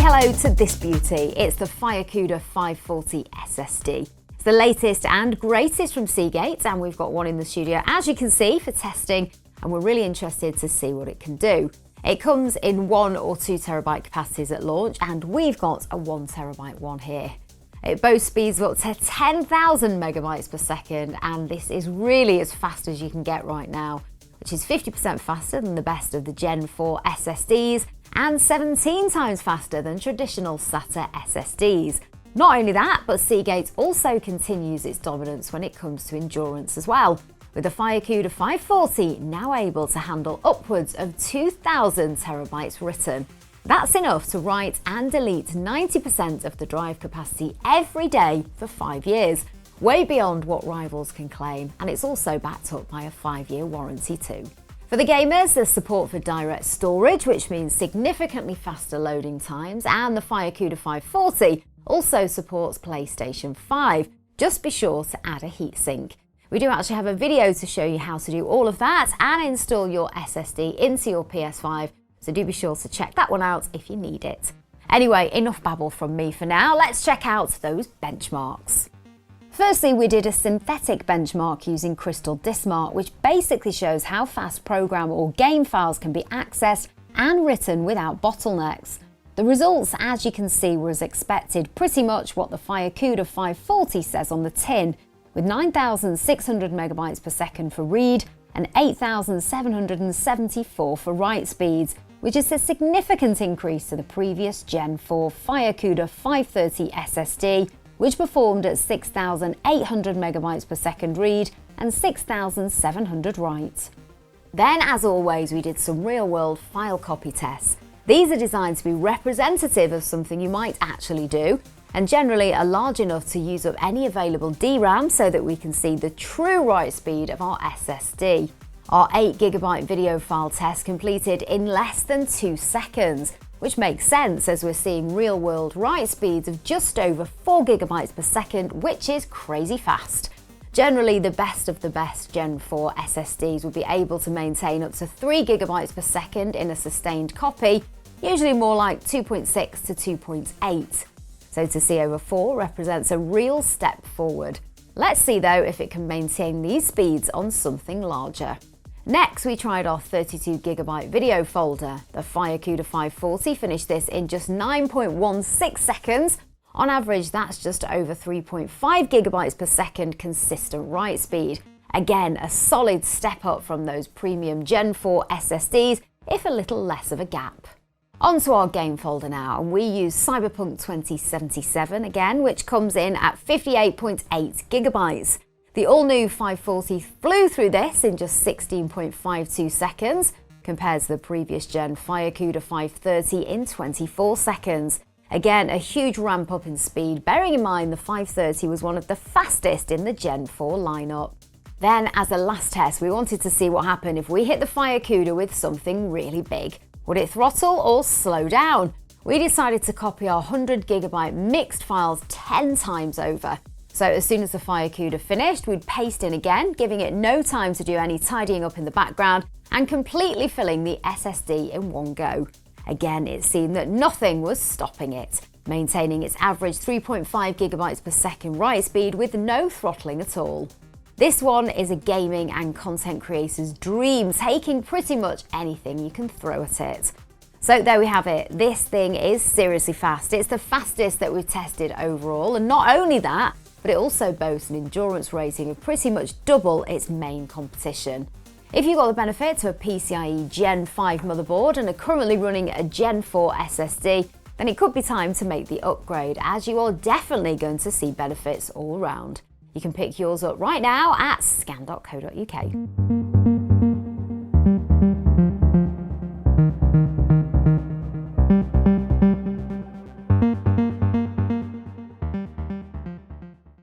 hello to this beauty. It's the FireCuda 540 SSD. It's the latest and greatest from Seagate, and we've got one in the studio, as you can see, for testing, and we're really interested to see what it can do. It comes in 1 or 2 terabyte capacities at launch, and we've got a 1 terabyte one here. It boasts speeds of up to 10,000 megabytes per second, and this is really as fast as you can get right now, which is 50% faster than the best of the Gen 4 SSDs and 17 times faster than traditional SATA SSDs. Not only that, but Seagate also continues its dominance when it comes to endurance as well, with the FireCuda 540 now able to handle upwards of 2,000 terabytes written. That's enough to write and delete 90% of the drive capacity every day for 5 years, way beyond what rivals can claim, and it's also backed up by a 5-year warranty too. For the gamers, there's support for direct storage, which means significantly faster loading times, and the FireCuda 540 also supports PlayStation 5. Just be sure to add a heatsink. We do actually have a video to show you how to do all of that and install your SSD into your PS5, so do be sure to check that one out if you need it. Anyway, enough babble from me for now. Let's check out those benchmarks. Firstly, we did a synthetic benchmark using Crystal Diskmark, which basically shows how fast program or game files can be accessed and written without bottlenecks. The results, as you can see, were as expected, pretty much what the FireCuda 540 says on the tin, with 9,600 megabytes per second for read and 8,774 for write speeds, which is a significant increase to the previous Gen 4 FireCuda 530 SSD, which performed at 6,800 megabytes per second read and 6,700 write. Then, as always, we did some real-world file copy tests. These are designed to be representative of something you might actually do, and generally are large enough to use up any available DRAM so that we can see the true write speed of our SSD. Our 8GB video file test completed in less than 2 seconds, which makes sense as we're seeing real-world write speeds of just over 4GB per second, which is crazy fast. Generally, the best of the best Gen 4 SSDs will be able to maintain up to 3GB per second in a sustained copy, usually more like 2.6 to 2.8. So to see over 4 represents a real step forward. Let's see though if it can maintain these speeds on something larger. Next, we tried our 32GB video folder. The FireCuda 540 finished this in just 9.16 seconds. On average, that's just over 3.5GB per second consistent write speed. Again, a solid step up from those premium Gen 4 SSDs, if a little less of a gap. Onto our game folder now, and we use Cyberpunk 2077 again, which comes in at 58.8GB. The all-new 540 flew through this in just 16.52 seconds, compared to the previous Gen FireCuda 530 in 24 seconds. Again, a huge ramp up in speed, bearing in mind the 530 was one of the fastest in the Gen 4 lineup. Then, as a last test, we wanted to see what happened if we hit the FireCuda with something really big. Would it throttle or slow down? We decided to copy our 100GB mixed files 10 times over. So as soon as the FireCuda finished, we'd paste in again, giving it no time to do any tidying up in the background and completely filling the SSD in one go. Again, it seemed that nothing was stopping it, maintaining its average 3.5GB per second write speed with no throttling at all. This one is a gaming and content creator's dream, taking pretty much anything you can throw at it. So there we have it. This thing is seriously fast. It's the fastest that we've tested overall, and not only that, but it also boasts an endurance rating of pretty much double its main competition. If you've got the benefit of a PCIe Gen 5 motherboard and are currently running a Gen 4 SSD, then it could be time to make the upgrade, as you are definitely going to see benefits all round. You can pick yours up right now at scan.co.uk.